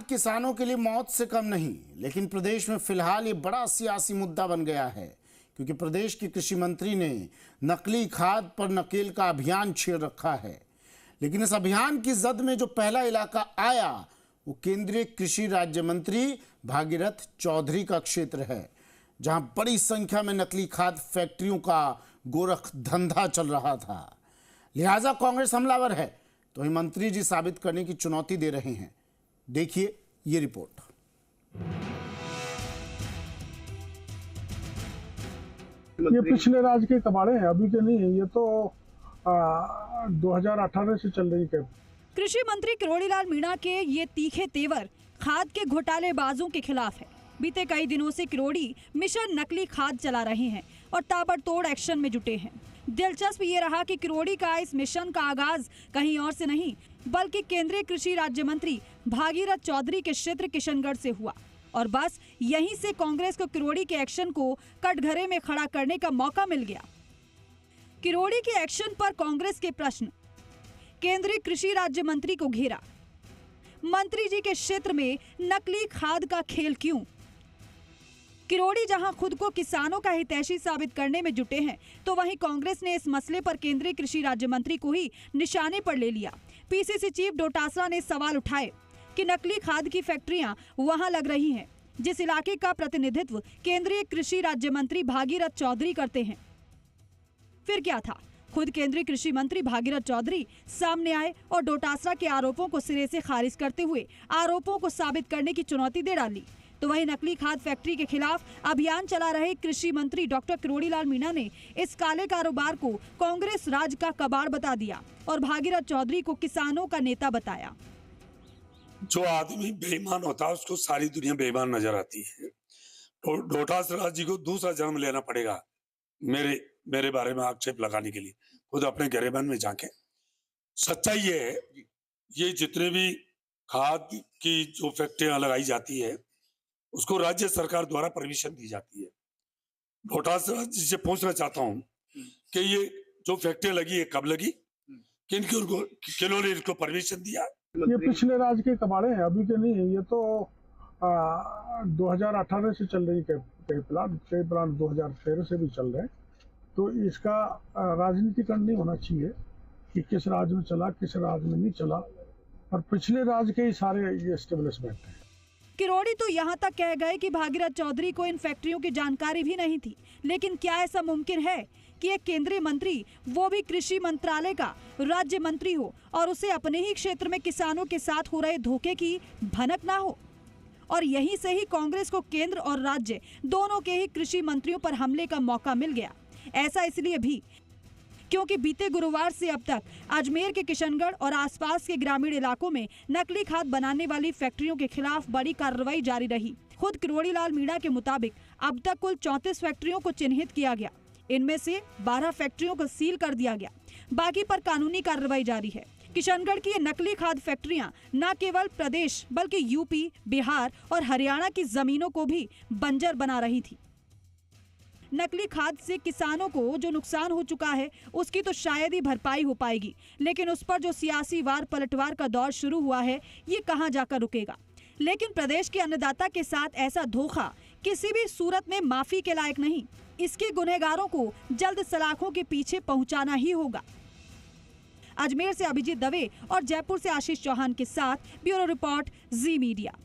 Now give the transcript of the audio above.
किसानों के लिए मौत से कम नहीं, लेकिन प्रदेश में फिलहाल ये बड़ा सियासी मुद्दा बन गया है, क्योंकि प्रदेश के कृषि मंत्री ने नकली खाद पर नकेल का अभियान छेड़ रखा है। लेकिन इस अभियान की जद में जो पहला इलाका आया वो केंद्रीय कृषि राज्य मंत्री भागीरथ चौधरी का क्षेत्र है, जहां बड़ी संख्या में नकली खाद फैक्ट्रियों का गोरख धंधा चल रहा था। लिहाजा कांग्रेस हमलावर है तो वही मंत्री जी साबित करने की चुनौती दे रहे हैं। देखिए ये रिपोर्ट। ये पिछले राज के कबाड़े हैं, अभी के नहीं है। ये तो 2018 से चल रही है। कृषि मंत्री किरोड़ीलाल मीणा के ये तीखे तेवर खाद के घोटालेबाजों के खिलाफ है। बीते कई दिनों से किरोड़ी मिशन नकली खाद चला रहे हैं और ताबड़तोड़ एक्शन में जुटे हैं। दिलचस्प ये रहा कि किरोड़ी का इस मिशन का आगाज कहीं और से नहीं बल्कि केंद्रीय कृषि राज्य मंत्री भागीरथ चौधरी के क्षेत्र किशनगढ़ से हुआ, और बस यहीं से कांग्रेस को किरोड़ी के एक्शन को कटघरे में खड़ा करने का मौका मिल गया। किरोड़ी के एक्शन पर कांग्रेस के प्रश्न केंद्रीय कृषि राज्य मंत्री को घेरा। मंत्री जी के क्षेत्र में नकली खाद का खेल क्यों? किरोड़ी जहां खुद को किसानों का हितैषी साबित करने में जुटे हैं, तो वहीं कांग्रेस ने इस मसले पर केंद्रीय कृषि राज्य मंत्री को ही निशाने पर ले लिया। पीसीसी चीफ डोटासरा ने सवाल उठाए कि नकली खाद की फैक्ट्रियां वहां लग रही हैं, जिस इलाके का प्रतिनिधित्व केंद्रीय कृषि राज्य मंत्री भागीरथ चौधरी करते हैं। फिर क्या था, खुद केंद्रीय कृषि मंत्री भागीरथ चौधरी सामने आए और डोटासरा के आरोपों को सिरे से खारिज करते हुए आरोपों को साबित करने की चुनौती दे डाली। तो वही नकली खाद फैक्ट्री के खिलाफ अभियान चला रहे कृषि मंत्री डॉक्टर किरोड़ीलाल मीणा ने इस काले कारोबार को कांग्रेस राज का कबाड़ बता दिया और भागीरथ चौधरी को किसानों का नेता बताया। जो आदमी बेईमान होता है उसको सारी दुनिया बेईमान नजर आती है। डोटासरा जी को दूसरा जन्म लेना पड़ेगा मेरे बारे में आक्षेप लगाने के लिए। खुद अपने गिरेबान में जाके सच्चाई ये है, ये जितने भी खाद की जो फैक्ट्रियां लगाई जाती है उसको राज्य सरकार द्वारा परमिशन दी जाती है। डोटासरा जी से पूछना चाहता हूँ कि ये जो फैक्ट्रियां लगी है कब लगी, किन्होंने इनको परमिशन दिया? ये पिछले राज के कबाड़े हैं, अभी के नहीं है। ये तो 2018 से चल रही है। कई प्लान 2013 से भी चल रहे हैं। तो इसका राजनीतिकरण नहीं होना चाहिए कि किस राज्य में चला किस राज्य में नहीं चला, और पिछले राज के ही सारे ये एस्टेब्लिशमेंट हैं। किरोड़ी तो यहाँ तक कह गए कि भागीरथ चौधरी को इन फैक्ट्रियों की जानकारी भी नहीं थी। लेकिन क्या ऐसा मुमकिन है कि एक केंद्रीय मंत्री, वो भी कृषि मंत्रालय का राज्य मंत्री हो और उसे अपने ही क्षेत्र में किसानों के साथ हो रहे धोखे की भनक ना हो? और यहीं से ही कांग्रेस को केंद्र और राज्य दोनों के ही कृषि मंत्रियों पर हमले का मौका मिल गया। ऐसा इसलिए भी क्योंकि बीते गुरुवार से अब तक अजमेर के किशनगढ़ और आसपास के ग्रामीण इलाकों में नकली खाद बनाने वाली फैक्ट्रियों के खिलाफ बड़ी कार्रवाई जारी रही। खुद किरोड़ीलाल मीणा के मुताबिक अब तक कुल 34 फैक्ट्रियों को चिन्हित किया गया। इनमें से 12 फैक्ट्रियों को सील कर दिया गया, बाकी पर कानूनी कार्रवाई जारी है। किशनगढ़ की ये नकली खाद फैक्ट्रियां न केवल प्रदेश बल्कि यूपी, बिहार और हरियाणा की जमीनों को भी बंजर बना रही थी। नकली खाद से किसानों को जो नुकसान हो चुका है उसकी तो शायद ही भरपाई हो पाएगी, लेकिन उस पर जो सियासी वार पलटवार का दौर शुरू हुआ है ये कहां जाकर रुकेगा? लेकिन प्रदेश के अन्नदाता के साथ ऐसा धोखा किसी भी सूरत में माफी के लायक नहीं। इसके गुनहगारों को जल्द सलाखों के पीछे पहुंचाना ही होगा। अजमेर से अभिजीत दवे और जयपुर से आशीष चौहान के साथ ब्यूरो रिपोर्ट, जी मीडिया।